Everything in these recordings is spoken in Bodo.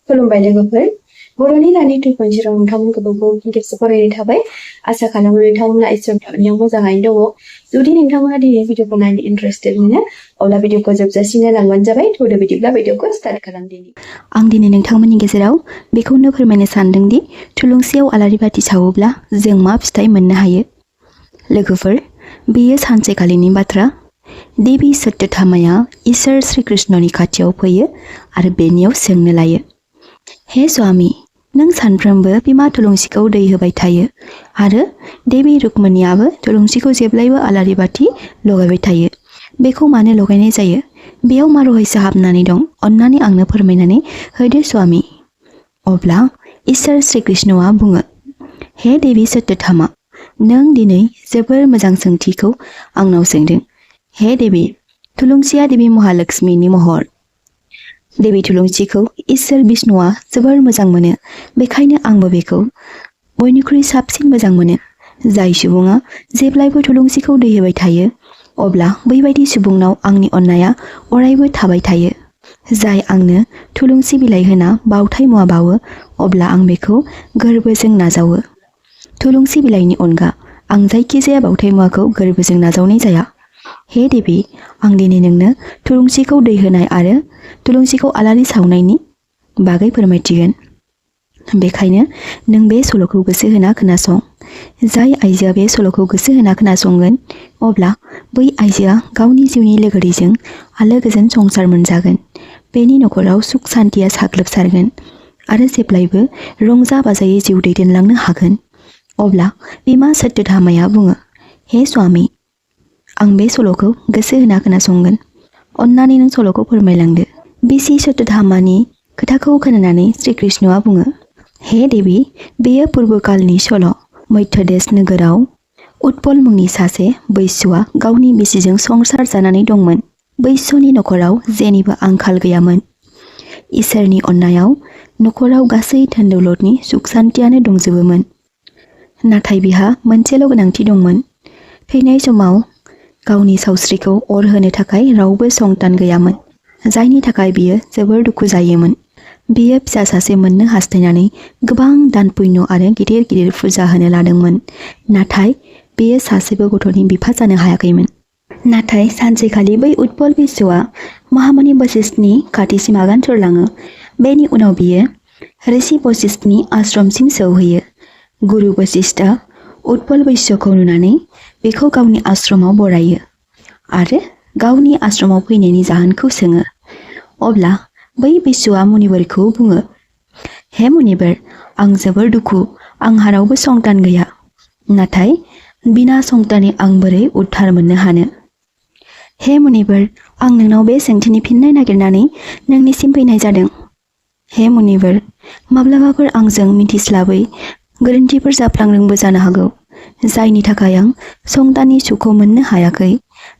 खुलुमबाय लोगोफोर बर'नि रानि 2.0 नोंथांमोनखौ खेबसे फरायनाय थाबाय आसा खालामो नोंथांमोना इसोरनि मोजाङैनो दङ जुदि नोंथांमोना दिनै भिडिअखौ नायनो इन्टारेस्टेड मोनो अब्ला भिडिअखौ जोबजासिम नायलांबानो जाबाय थौदो बिदिब्ला भिडिअखौ स्टार्ट खालामदिनि आं दिनै नोंथांमोननि गेजेराव बेखौनो फोरमायनो सानदों दि थुलुंसियाव आलारि बाथि सावोब्ला जों मा फिथाइ मोननो हायो लोगोफोर बेयो सानसेखालिनि बाथ्रा देवी सत्यधामाया इसोर श्री कृष्णनि खाथियाव फैयो आरो बेनियाव सोंनो लायो हे स्वामी नों सानफ्रोमबो बिमा थुलुंसिखौ दै होबाय थायो आरो देवी रुक्मिणीयाबो थुलुंसिखौ जेब्लायबो आलारि बाथि लगायबाय थायो बेखौ मानो लगायनाय जायो बेयाव मा रहस्य हाबनानै दं अन्नानै आंनो फोरमायनानै होदो स्वामी अब्ला इसोर श्री कृष्णआ बुङो हे देवी सत्यधामा नों दिनै जोबोर मोजां सोंथिखौ आंनाव सोंदों हे देवी थुलुंसिया देवी महालक्ष्मीनि महर देवी थुलुंसिखौ इसोर विष्णुआ जोबोर मोजां मोनो बेखायनो आंबो बेखौ बयनिख्रुइ साबसिन मोजां मोनो जाय सुबुङा जेब्लायबो थुलुंसिखौ दै होबाय थायो अब्ला बैबायदि सुबुंनाव आंनि अननाया अरायबो थाबाय थायो जाय आंनो थुलुंसि बिलाइ होना बावथाय मुवा बावो अब्ला आं बेखौ गोरबोजों नाजावो थुलुंसि बिलाइनि अनगा आं जायखिजाया बावथाय मुवाखौ गोरबोजों नाजावनाय जाया हे देवी आं दिनै नोंनो थुलुंसिखौ दै होनाय आरो थुलुंसिखौ आलारि सावनायनि बागै फोरमायथिगोन बेखायनो नों बे सल'खौ गोसो होना खोनासं जाय आइजोआ बे सल'खौ गोसो होना खोनासंगोन अब्ला बै आइजोआ गावनि जिउनि लोगोरिजों आलो गोजोन संसार मोनजागोन बेनि नखराव सुख सान्तिया साग्लोबसारगोन आरो जेब्लायबो रंजा बाजायै जिउ दैदेनलांनो हागोन अब्ला बिमा सत्यधामाया बुङो हे स्वामी आं बे सल'खौ गोसो होना खोनासंगोन अन्नानै नों सल'खौ फोरमायलांदो बिसि सत्यधामानि खोथाखौ खोनानानै श्री कृष्णआ बुङो हे देवी बेयो पुर्बकालनि सल' मध्यदेश नोगोराव उत्पल मुंनि सासे बैश्यआ गावनि बिसिजों संसार जानानै दंमोन बैश्यनि नखराव जेनिबो आंखाल गैयामोन इसोरनि अननायाव नखराव गासै धोन दौलतनि सुख सान्तियानो दंजोबोमोन नाथाय बिहा मोनसेल' गोनांथि दंमोन थैनाय समाव गावनि सावस्रिखौ अर होनो थाखाय रावबो संतान गैयामोन जायनि थाखाय बियो जोबोर दुखु जायोमोन बियो फिसा सासे मोननो हास्थायनानै गोबां दान पुण्य आरो गिदिर गिदिर फुजा होनो लादोंमोन नाथाय बियो सासेबो गथ'नि बिफा जानो हायाखैमोन नाथाय सानसेखालि बै उत्पल बैश्यआ महामुनि वशिष्ठनि खाथिसिम आगान सुरलाङो बेनि उनाव बियो ऋषि वशिष्ठनि आश्रमसिम सौहैयो गुरु वशिष्ठआ उत्पल बैश्यखौ नुनानै बेखौ गावनि आश्रमाव बरायो आरो गावनि आश्रमाव फैनायनि जाहोनखौ सोङो अब्ला बै बैश्यआ मुनिवरखौ बुङो हे मुनिवर आं जोबोर दुखु आंहा रावबो संतान गैया नाथाय बिना संताननि आं बोरै उद्धार मोननो हानो हे मुनिवर आं नोंनाव बे सोंथिनि फिननाय नागिरनानै नोंनिसिम फैनाय जादों हे मुनिवर माब्लाबाफोर आंजों मिथिस्लाबै गोरोन्थिफोर जाफ्लांदोंबो जानो हागौ जायनि थाखाय आं संताननि सुखौ मोननो हायाखै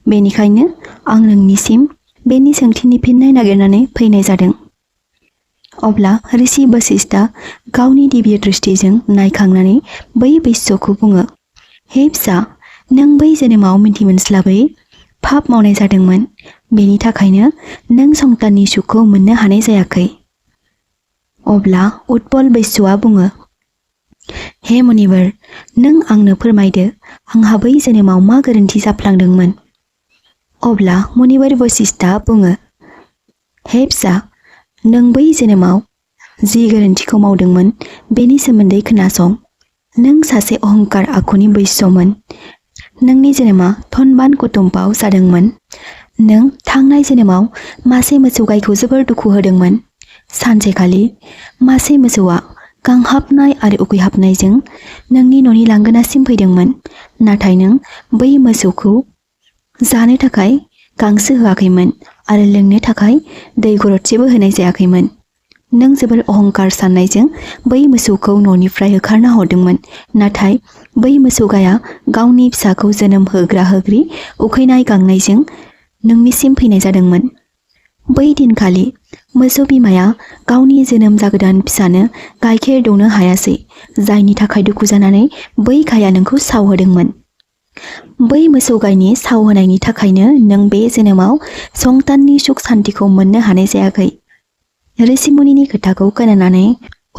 बेनिखायनो आं नोंनिसिम बेनि सोंथिनि फिननाय नागिरनानै फैनाय जादों अब्ला ऋषि वशिष्ठआ गावनि दिव्य दृष्टिजों नायखांनानै बै बैश्यखौ बुङो हे फिसा नों बै जोनोमाव मिन्थिमोनस्लाबै पाप मावनाय जादोंमोन बेनि थाखायनो नों संताननि सुखौ मोननो हानाय जायाखै अब्ला उत्पल बैश्यआ बुङो हे मुनिवर नों आंनो फोरमायदो आंहा बै जोनोमाव मा गोरोन्थि जाफ्लांदोंमोन अब्ला मुनिवर वशिष्ठआ बुङो हे फिसा नों बै जोनोमाव जि गोरोन्थिखौ मावदोंमोन बेनि सोमोन्दै खोनासं नों सासे अहंकार आखुनि बैश्यमोन नोंनि जोनोमा धनबान कुटुम्बाव जादोंमोन नों थांनाय जोनोमाव मासे मोसौ गायखौ जोबोर दुखु होदोंमोन सानसेखालि मासे मोसौआ गांहाबनाय आरो उखैहाबनायजों नोंनि न'नि लांगोनासिम फैदोंमोन नाथाय नों बै मोसौखौ जानो थाखाय गांसो होआखैमोन आरो लोंनो थाखाय दै गरदसेबो होनाय जायाखैमोन नों जोबोर अहंकार साननायजों बै मोसौखौ न'निफ्राय होखारना हरदोंमोन नाथाय बै मोसौ गाया गावनि फिसाखौ जोनोम होग्रा होग्रि उखैनाय गांनायजों नोंनिसिम फैनाय जादोंमोन बै दिनखालि मोसौ बिमाया गावनि जोनोम जागोदान फिसानो गाइखेर दौनो हायासै जायनि थाखाय दुखु जानानै बै गाया नोंखौ सावहोदोंमोन बै मोसौ गायनि सावहोनायनि थाखायनो नों बे जोनोमाव संताननि सुख सान्तिखौ मोननो हानाय जायाखै रेसिमुनिनि खोथाखौ खोनानानै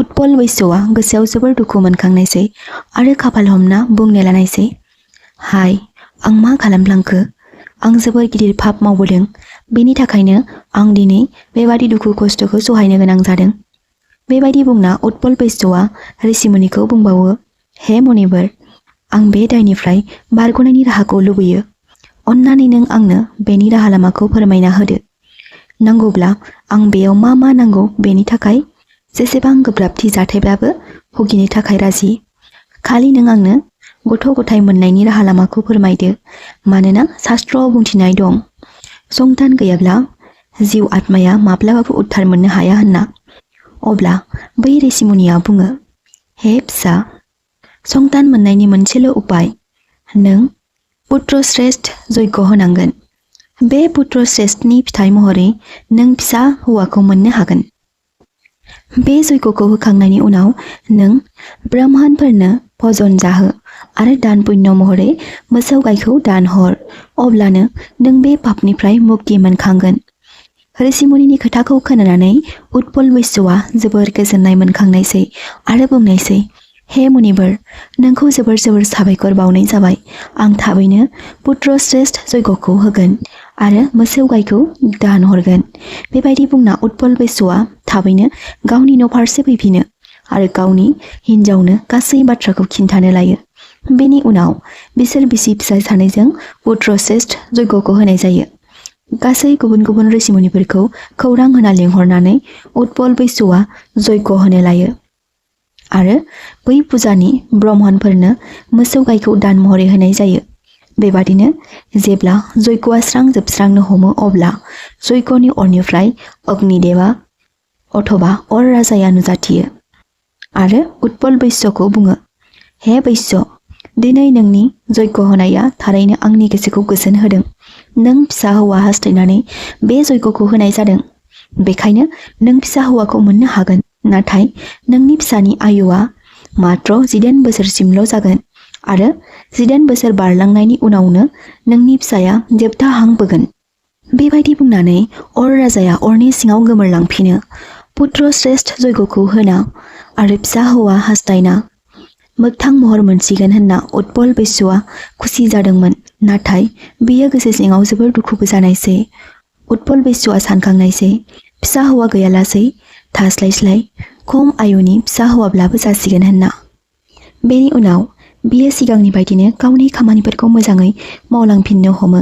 उत्पल बैसोआ गोसोआव जोबोर दुखु मोनखांनायसै आरो खाफाल हमना बुंनो लानायसै, हाय, आं मा खालामफ्लांखो? आं जोबोर गिदिर पाप मावबोदों। बेनि थाखायनो आं दिनै बेबादि दुखु खस्थ'खौ सहायनो गोनां जादों। बेबायदि बुंना उत्पल बैसोआ ऋषिमुनिखौ बुंबावो, हे मुनिवर, आं बे दायनिफ्राय बारग'नायनि राहाखौ लुबैयो। अन्नानै नों आंनो बेनि राहा लामाखौ फोरमायना होदो। नांगौब्ला आं बेयाव मा मा नांगौ बेनि थाखाय जेसेबां गोब्राबथि जाथायब्लाबो भुगिनो थाखाय राजि। खालि नों आंनो गथ' गथाय मोननायनि राहा लामाखौ फोरमायदो, मानोना शास्त्रआव बुंथिनाय दं, संतान गैयाब्ला जिउ आत्माया माब्लाबाबो उद्धार मोननो हाया होनना। अब्ला बै ऋषिमुनिया बुङो, हे फिसा, संतान मोननायनि मोनसेल' उपाय, नों पुत्र श्रेष्ठ यज्ञ होनांगोन। बे पुत्र श्रेष्ठनि फिथाइ महरै नों फिसा हौवाखौ मोननो हागोन। बे यज्ञखौ होखांनायनि उनाव नों ब्राह्मणफोरनो भजन जाहो आरो दान पुण्य महरै मोसौ गायखौ दान हर। अब्लानो नों बे पापनिफ्राय मुक्ति मोनखांगोन। ऋषिमुनिनि खोथाखौ खोनानानै उत्पल बैसोआ जोबोर गोजोननाय मोनखांनायसै आरो बुंनायसै, हे मुनिवर, नोंखौ जोबोर जोबोर साबायखर बावनाय जाबाय। आं थाबैनो पुत्र श्रेष्ठ यज्ञखौ होगोन आरो मोसौ गायखौ दान हरगोन। बेबायदि बुंना उत्पल बैसोआ थाबैनो गावनि न' फारसे फैफिनो आरो गावनि हिन्जावनो गासै बाथ्राखौ खिन्थानो लायो। बेनि उनाव बिसोर बिसि फिसाय सानैजों पुत्र श्रेष्ठ यज्ञखौ होनाय जायो। गासै गुबुन गुबुन ऋषिमुनिफोरखौ खौरां होना लिंहरनानै उत्पल बैसोआ यज्ञ होनो लायो आरो बै फुजानि ब्राह्मणफोरनो मोसौ गायखौ दान महरै होनाय जायो। बेबादिनो जेब्ला यज्ञआ स्रां जोबस्रांनो हमो अब्ला यज्ञनि अरनिफ्राय अग्निदेवा अथवा अर राजाया नुजाथियो आरो उत्पल बैसोखौ बुङो, हे बैसो, दिनै नोंनि यज्ञ होनाया थारैनो आंनि गोसोखौ गोजोन होदों। नों फिसा हौवा हास्थायनानै बे यज्ञखौ होनाय जादों। बेखायनो नों फिसा हौवाखौ मोननो हागोन, नाथाय नोंनि फिसानि आयुआ मात्र 19 बोसोरसिमल' जागोन आरो 19 बोसोर बारलांनायनि उनावनो नोंनि फिसाया जोबथा हां बोगोन। बेबायदि बुंनानै अर राजाया अरनि सिङाव गोमोरलांफिनो। पुत्र श्रेष्ठ यज्ञखौ होना आरो फिसा हौवा हास्थायना मोगथां महर मोनसिगोन होनना उत्पल बैसोआ खुसि जादोंमोन, नाथाय बियो गोसो सिङाव जोबोर दुखुबो जानायसै। उत्पल बैसोआ सानखांनायसै, फिसा हौवा गैयालासै थास्लायस्लाय खम आयुनि फिसा हौवाब्लाबो जासिगोन होनना। बेनि उनाव बियो सिगांनि बायदिनो गावनि खामानिफोरखौ मोजाङै मावलांफिननो हमो।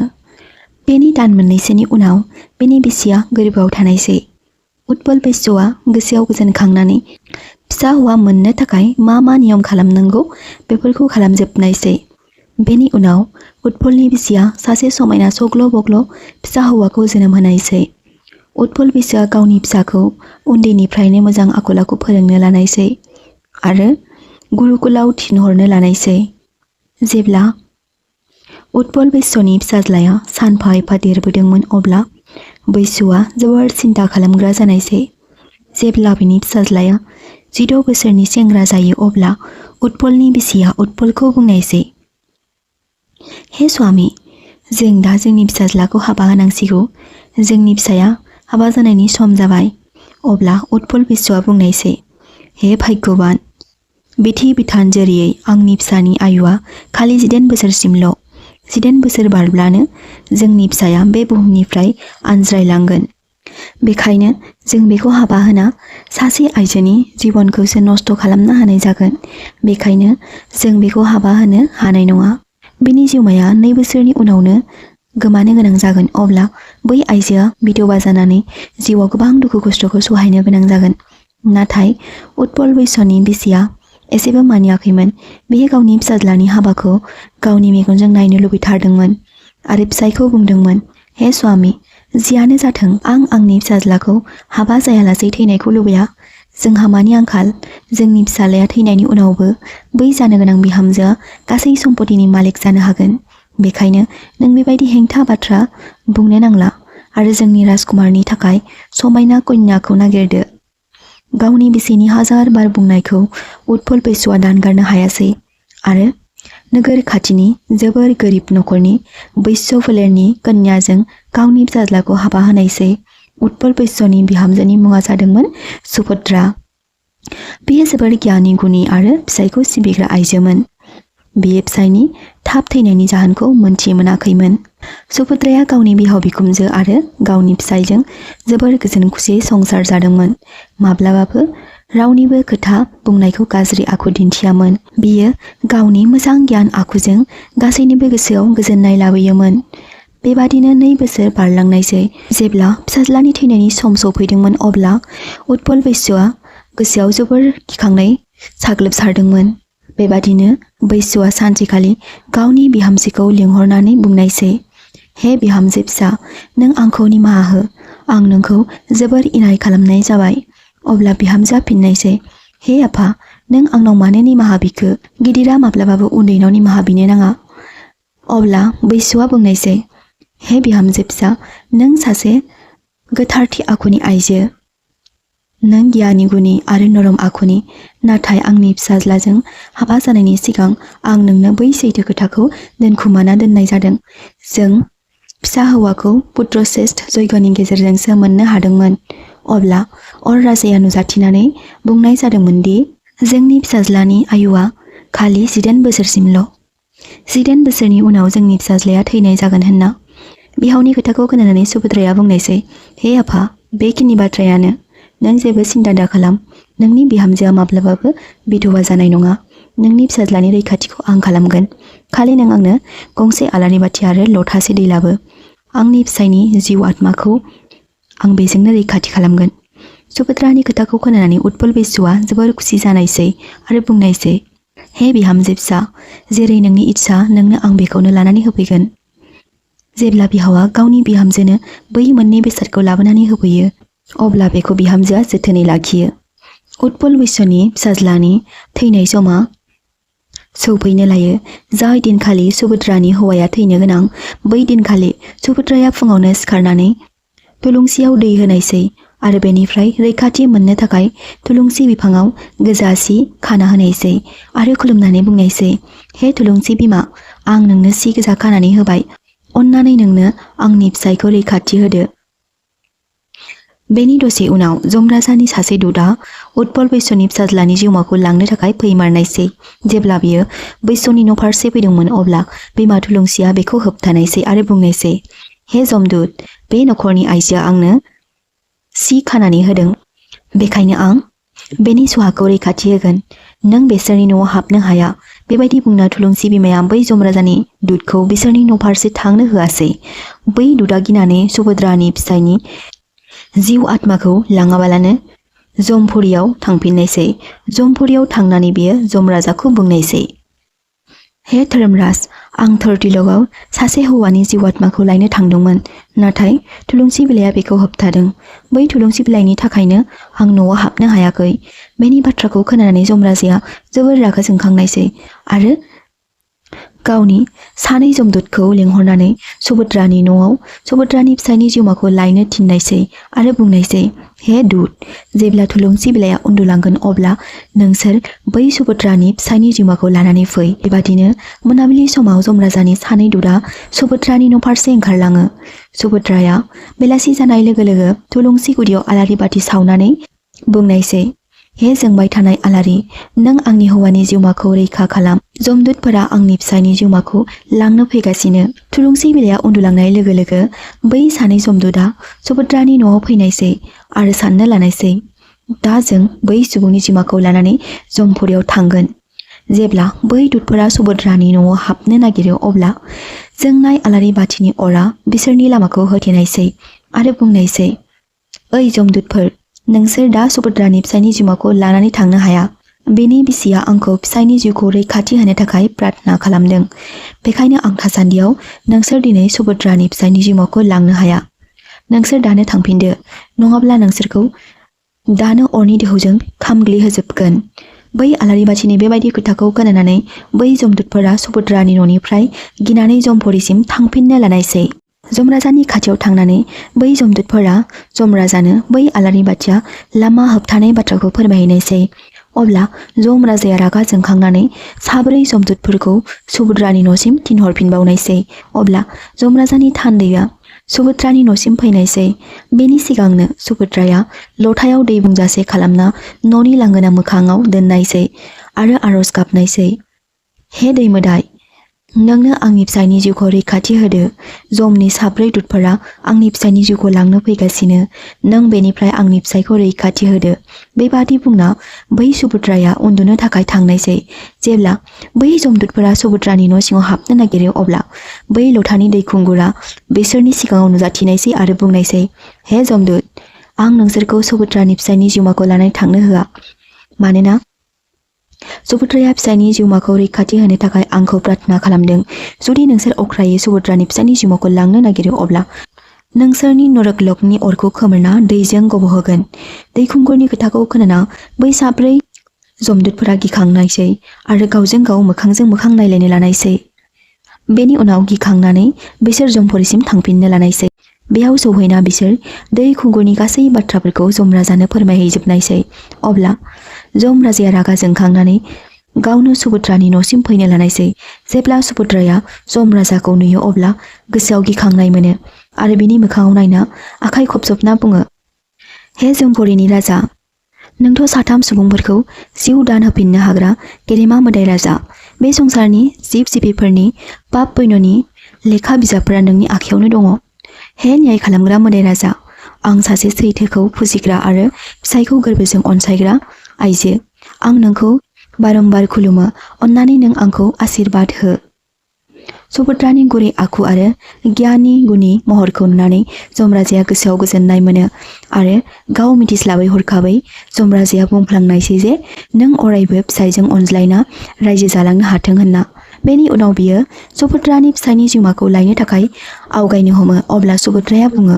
बेनि दान मोननैसोनि उनाव बेनि बिसिया गोरबोआव थानायसै। उत्पल बैसोआ गोसोआव गोजोनखांनानै फिसा हौवा मोननो थाखाय मा मा नियम खालामनांगौ बेफोरखौ खालामजोबनायसै। बेनि उनाव उत्पलनि बिसिया सासे समायना सग्ल' बग्ल' फिसा हौवाखौ जोनोम होनायसै। उत्पल बैसोआ गावनि फिसाखौ उन्दैनिफ्रायनो मोजां आखल आखु फोरोंनो लानायसै आरो गुरुकुलाव थिनहरनो लानायसै। जेब्ला उत्पल बैसोनि फिसाज्लाया सानफा एफा देरबोदोंमोन अब्ला बैसोआ जोबोर सिन्था खालामग्रा जानायसै। जेब्ला बिनि फिसाज्लाया 16 बोसोरनि सेंग्रा जायो अब्ला उत्पलनि बिसिया उत्पलखौ बुंनायसै, हे स्वामी, जों दा जोंनि फिसाज्लाखौ हाबा होनांसिगौ। जोंनि फिसाया हाबा जानायनि सम जाबाय। अब्ला उत्पल बैसोआ बुंनायसै, हे भाग्यवान, बिथि बिथानजोरियै आंनि फिसानि आयुआ खालि 19 बोसोरसिमल'। 19 बोसोर बारब्लानो जोंनि फिसाया बे बुहुमनिफ्राय आनज्रायलांगोन। बेखायनो जों बेखौ हाबा होना सासे आइजोनि जिबनखौसो नस्थ' खालामना होनाय जागोन। बेखायनो जों बेखौ हाबा होनो हानाय नङा। बिनि जिउमाया 2 बोसोरनि उनावनो गोमानो गोनां जागोन। अब्ला बै आइजोआ बिधवा जानानै जिउआव गोबां दुखु खस्थ'खौ सहायनो गोनां जागोन। नाथाय उत्पल बैसोनि बिसिया एसेबो मानियाखैमोन। बियो गावनि फिसाज्लानि हाबाखौ गावनि मेगनजों नायनो लुबैथारदोंमोन आरो फिसायखौ बुंदोंमोन, हे स्वामी, जियानो जाथों, आं आंनि फिसाज्लाखौ हाबा जायालासै थैनायखौ लुबैया। जोंहा मानि आंखाल। जोंनि फिसाज्लाया थैनायनि उनावबो बै जानो गोनां बिहामजोआ गासै सम्पतिनि मालिक जानो हागोन। बेखायनो नों बेबायदि हेंथा बाथ्रा बुंनो नांला आरो जोंनि राजकुमारनि थाखाय समायना कन्याखौ नागिरदो। गावनि बिसिनि हाजार बार बुंनायखौ उत्पल बैसोआ दानगारनो हायासै आरो नोगोर खाथिनि जोबोर गोरिब नखरनि बैश्य फोलेरनि कन्याजों गावनि फिसाज्लाखौ हाबा होनायसै। उत्पल बैसोनि बिहामजोनि मुङा जादोंमोन सुभद्रा। बियो जोबोर गियानि गुनि आरो फिसायखौ सिबिग्रा आइजोमोन। बियो फिसायनि थाब थैनायनि जाहोनखौ मोनथि मोनाखैमोन। सुभद्राया गावनि बिहाव बिखुनजो आरो गावनि फिसायजों जोबोर गोजोन खुसियै संसार जादोंमोन। माब्लाबाबो रावनिबो खोथा बुंनायखौ गाज्रि आखु दिन्थियामोन। बियो गावनि मोजां गियान आखुजों गासैनिबो गोसोआव गोजोननाय लाबोयोमोन। बेबादिनो 2 बोसोर बारलांनायसै। जेब्ला फिसाज्लानि थैनायनि सम सफैदोंमोन अब्ला उत्पल बैसोआ गोसोआव जोबोर गिखांनाय साग्लोबसारदोंमोन। बेबादिनो बैसोआ सानसेखालि गावनि बिहामजोखौ लिंहरनानै बुंनायसै, हे बिहामजो फिसा, नों आंखौ निमाहा हो, आं नोंखौ जोबोर इनाय खालामनाय जाबाय। अब्ला बिहामजोआ फिननायसै, हे आफा, नों आंनाव मानो निमाहा बिखो? गिदिरा माब्लाबाबो उन्दैनाव निमाहा बिनो नाङा। अब्ला बैसोआ बुंनायसै, हे बिहामजो फिसा, नों सासे गोथारथि आखुनि आइजो। नों गियानि गुनि आरो नरम आखुनि। नाथाय आंनि फिसाज्लाजों हाबा जानायनि सिगां आं नोंनो बै सैथो खोथाखौ दोनखुमाना दोननाय जादों। जों फिसा हौवाखौ पुत्रश्रेष्ठ यज्ञनि गेजेरजोंसो मोननो हादोंमोन। अब्ला अर राजाया नुजाथिनानै बुंनाय जादोंमोन दि जोंनि फिसाज्लानि आयुआ खालि 14 बोसोरसिमल'। 14 बोसोरनि उनाव जोंनि फिसाज्लाया थैनाय जागोन होनना। बिहावनि खोथाखौ खोनानानै सुभद्राया बुंनायसै, हे आफा, बेखिनि बाथ्रायानो। नों जेबो सिन्था दाखालाम। नोंनि बिहामजोआ माब्लाबाबो बिधवा जानाय नङा। नोंनि फिसाज्लानि रैखाथिखौ आं खालामगोन। खालि नों आंनो गंसे आलारि बाथि आरो लथासे दै लाबो। आंनि फिसायनि जिउ आत्माखौ आं बेजोंनो रैखाथि खालामगोन। सुभद्रानि खोथाखौ खोनानानै उत्पल बैसोआ जोबोर खुसि जानायसै आरो बुंनायसै, हे बिहामजो फिसा, जेरै नोंनि इच्छा नोंनो आं बेखौनो लानानै होफैगोन। जेब्ला बिहावा गावनि बिहामजोनो बै मोननै बेसादखौ लाबोनानै होफैयो अब्ला बेखौ बिहामजोआ जोथोनै लाखियो। उत्पल बैसोनि फिसाज्लानि थैनाय समा सौफैनो लायो। जाय दिनखालि सुभद्रानि हौवाया थैनो गोनां, बै दिनखालि सुभद्राया फुङावनो सिखारनानै थुलुंसियाव दै होनायसै आरो बेनिफ्राय रैखाथि मोननो थाखाय थुलुंसि बिफाङाव गोजा सि खाना होनायसै आरो खुलुमनानै बुंनायसै, हे थुलुंसि बिमा, आं नोंनो सि गोजा खानानै होबाय। अन्नानै नोंनो आंनि फिसायखौ रैखाथि होदो। बेनि दसे उनाव जमराजानि सासे दुतआ उत्पल बैसोनि फिसाज्लानि जिउमाखौ लांनो थाखाय फैमारनायसै। जेब्ला बियो बैसोनि न' फारसे फैदोंमोन अब्ला बिमा थुलुंसिया बेखौ होबथानायसै आरो बुंनायसै, हे जमदुत, बे नखरनि आइजोआ आंनो सि खानानै होदों, बेखायनो आं बेनि सुहाखौ रैखाथि होगोन। नों बिसोरनि न'आव हाबनो हाया। बेबायदि बुंना थुलुंसि बिमाया बै जमराजानि दुतखौ बिसोरनि न' फारसे थांनो होआसै। बै दुतआ गिनानै सुभद्रानि फिसायनि जिउ आत्माखौ लाङाबालानो जमपुरियाव थांफिननायसै। जमपुरियाव थांनानै बियो जमराजाखौ बुंनायसै, हे धोरोमराज, आं थोरथिल'गाव सासे हौवानि जिउ आत्माखौ लायनो थांदोंमोन, नाथाय थुलुंसि बिलाइया बेखौ होबथादों। बै थुलुंसि बिलाइनि थाखायनो आं न'आव हाबनो हायाखै। बेनि बाथ्राखौ खोनानानै जमराजाया जोबोर रागा जोंखांनायसै आरो गावनि 2 जमदुतखौ लिंहरनानै सुभद्रानि न'आव सुभद्रानि फिसायनि जिउमाखौ लायनो थिननायसै आरो बुंनायसै, हे दुत, जेब्ला थुलुंसि बिलाइया उन्दुलांगोन अब्ला नोंसोर बै सुभद्रानि फिसायनि जिउमाखौ लानानै फै। बेबादिनो मोनाबिलि समाव जमराजानि 2 दुतआ सुभद्रानि न' फारसे ओंखारलाङो। सुभद्राया बेलासि जानाय लोगो लोगो थुलुंसि गुदियाव आलारि बाथि सावनानै बुंनायसै, हे जोंबाय थानाय आलारि, नों आंनि हौवानि जिउमाखौ रैखा खालाम। जमदुतफोरा आंनि फिसायनि जिउमाखौ लांनो फैगासिनो। थुलुंसि बिलाइया उन्दुलांनाय लोगो लोगो बै 2 जमदुतआ सुभद्रानि न'आव फैनायसै आरो साननो लानायसै, दा जों बै सुबुंनि जिउमाखौ लानानै जमपुरियाव थांगोन। जेब्ला बै दुतफोरा सुभद्रानि न'आव हाबनो नागिरो अब्ला जोंनाय आलारि बाथिनि अरा बिसोरनि लामाखौ होथेनायसै आरो बुंनायसै, ओइ जमदुतफोर, नोंसोर दा सुभद्रानि फिसायनि जिउमाखौ लानानै थांनो हाया। बेनि बिसिया आंखौ फिसायनि जिउखौ रैखाथि होनो थाखाय प्रार्थना खालामदों। बेखायनो आं थासान्दियाव नोंसोर दिनै सुभद्रानि फिसायनि जिउमाखौ लांनो हाया। नोंसोर दानो थांफिनदो, नङाब्ला नोंसोरखौ दानो अरनि दोहौजों खामग्लिहोजोबगोन। बै आलारि बाथिनि बेबायदि खोथाखौ खोनानानै बै जमदुतफोरा सुभद्रानि न'निफ्राय गिनानै जमपुरिसिम थांफिननो लानायसै। जमराजानि खाथियाव थांनानै बै जमदुतफोरा जमराजानो बै आलारि बाथिया लामा होबथानाय बाथ्राखौ फोरमायहैनायसै। अब्ला जमराजाया रागा जोंखांनानै 4 जमदुतफोरखौ सुभद्रानि न'सिम थिनहरफिनबावनायसै। अब्ला जमराजानि थान्दैया सुभद्रानि न'सिम फैनायसै। बेनि सिगांनो सुभद्राया लथायाव दै बुंजासे खालामना न'नि लांगोना मोखाङाव दोननायसै आरो आरज गाबनायसै। हे दै मोदाय, नोंनो आंनि फिसायनि जिउखौ रैखाथि होदो। जमनि साब्रै दुतफोरा आंनि फिसायनि जिउखौ लांनो फैगासिनो। नों बेनिफ्राय आंनि फिसायखौ रैखाथि होदो। बेबादि बुंना बै सुभद्राया उन्दुनो थाखाय थांनायसै। जेब्ला बै जमदुतफोरा सुभद्रानि न' सिङाव हाबनो नागिरो अब्ला बै लथानि दैखुंगुरा बिसोरनि सिगाङाव नुजाथिनायसै आरो बुंनायसै, हे जमदुत, आं नोंसोरखौ सुभद्रानि फिसायनि जिउमाखौ लानानै थांनो होआ। मानोना सुभद्राया फिसायनि जिउमाखौ रैखाथि होनो थाखाय आंखौ प्रार्थना खालामदों। जुदि नोंसोर अख्रायै सुभद्रानि फिसायनि जिउमाखौ लांनो नागिरो अब्ला नोंसोरनि नरकलकनि अरखौ खोमोरना दैजों गबोहोगोन। दैखुंगुरनि खोथाखौ खोनाना बै साब्रै जमदुतफोरा गिखांनायसै आरो गावजों गाव मोखांजों मोखां नायलायनो लानायसै। बेनि उनाव गिखांनानै बिसोर जमफरिसिम थांफिननो लानायसै। बेयाव सौहैना बिसोर दैखुंगुरनि गासै बाथ्राफोरखौ जमराजानो फोरमायहैजोबनायसै। अब्ला जमराजाया रागा जोंखांनानै गावनो सुभद्रानि न'सिम फैनो लानायसै। जेब्ला सुभद्राया जमराजाखौ नुयो अब्ला गोसोआव गिखांनाय मोनो आरो बिनि मोखाङाव नायना आखाइ खबजबना बुङो, हे जमफरिनि राजा, नोंथ' साथाम सुबुंफोरखौ जिउ दान होफिननो हाग्रा गेदेमा मोदाय राजा। बे संसारनि जिब जिबिफोरनि पाप पुण्यनि लेखा बिजाबफोरा नोंनि आखायावनो दङ। हे न्याय खालामग्रा मोदाय राजा, आं सासे सैथोखौ फुजिग्रा आरो फिसायखौ गोरबोजों अनसायग्रा आइजो। आं नोंखौ बारंबार खुलुमो, अन्नानै नों आंखौ आशीर्बाद हो। सुभद्रानि गुरै आखु आरो गियाननि गुनि महरखौ नुनानै जमराजाया गोसोआव गोजोननाय मोनो आरो गाव मिथिस्लाबै हरखाबै जमराजाया बुंफ्लांनायसै जे नों अरायबो फिसायजों अनज्लायना रायजो जालांनो हाथों होनना। बेनि उनाव बियो सुभद्रानि फिसायनि जिउमाखौ लायनो थाखाय आवगायनो हमो। अब्ला सुभद्राया बुङो,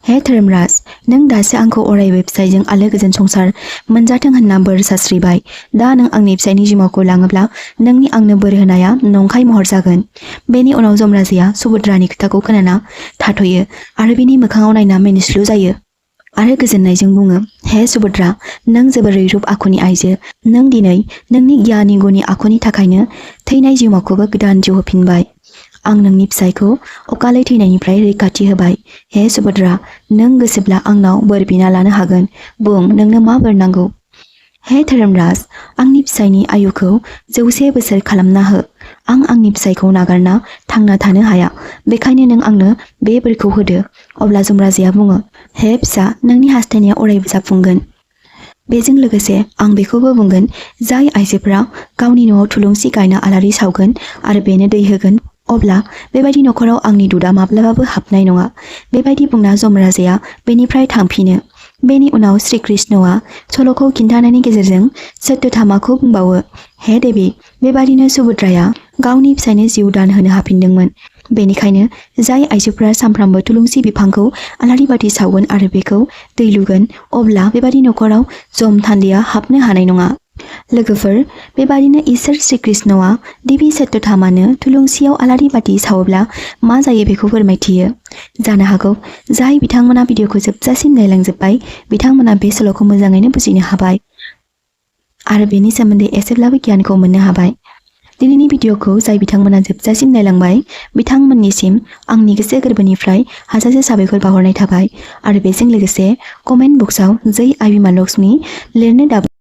हे धोरोमराज, नों दासो आंखौ अरायबो फिसायजों आलो गोजोन संसार मोनजाथों होनना बोर सास्रिबाय। दा नों आंनि फिसायनि जिउमाखौ लाङोब्ला नोंनि आंनो बोर होनाया नंखाय महर जागोन। बेनि उनाव जमराजाया सुभद्रानि खोथाखौ खोनाना थाथ'यो आरो बिनि मोखाङाव नायना मिनिस्लु जायो आरो गोजोननायजों बुङो, हे सुभद्रा, नों जोबोर रैरुब आखुनि आइजो। नों दिनै नोंनि गियाननि गुनि आखुनि थाखायनो थैनाय जिउमाखौबो गोदान जिउ होफिनबाय। आं नोंनि फिसायखौ अकालै थैनायनिफ्राय रैखाथि होबाय। हे सुभद्रा, नों गोसोब्ला आंनाव बोर बिना लानो हागोन। बुं, नोंनो मा बोर नांगौ? हे धोरोमराज, आंनि फिसायनि आयुखौ 100 बोसोर खालामना हो। आं आंनि फिसायखौ नागारना थांना थानो हाया, बेखायनो नों आंनो बे बोरखौ होदो। अब्ला जमराजाया बुङो, हे फिसा, नोंनि हास्थायनाया अरायबो जाफुंगोन। बेजों लोगोसे आं बेखौबो बुंगोन, जाय आइजोफोरा गावनि न'आव थुलुंसि गायना आलारि सावगोन आरो बेनो दै होगोन, अब्ला बेबायदि न'खराव आंनि दुदा माब्लाबाबो हाबनाय नङा। बेबायदि बुंना जमराजाया बेनिफ्राय थांफिनो। बेनि उनाव श्री कृष्णआ सल'खौ खिन्थानायनि गेजेरजों सत्यधामाखौ बुंबावो, हे देबि, बेबादिनो सुभद्राया गावनि फिसायनो जिउ दान होनो हाफिनदोंमोन। बेनिखायनो जाय आइजोफोरा सानफ्रामबो थुलुंसि बिफांखौ आलारि बाथि सावगोन आरो बेखौ दै लुगोन, अब्ला बेबादि न'खराव जम थान्दैया हाबनो हानाय नङा। लोगोफोर, बेबादिनो इसोर श्री कृष्णआ देबि सत्यधामानो थुलुंसियाव आलारि बाथि सावोब्ला मा जायो बेखौ फोरमायथियो। जानो हागौ जाय बिथांमोना भिडिअखौ जोबजासिम नायलांजोब्बाय बिथांमोना बे सल'खौ मोजाङैनो बुजिनो हाबाय आरो बेनि सोमोन्दै एसेब्लाबो गियानखौ मोननो हाबाय। दिनैनि भिडिअखौ जाय बिथांमोना जोबजासिम नायलांबाय बिथांमोननिसिम आंनि गोसो गोरबोनिफ्राय हाजासे साबायखर बावहरनाय थाबाय आरो बेजों लोगोसे कमेन्ट बक्सआव जै आइ बिमा लक्ष्मी लिरनो दाबाव।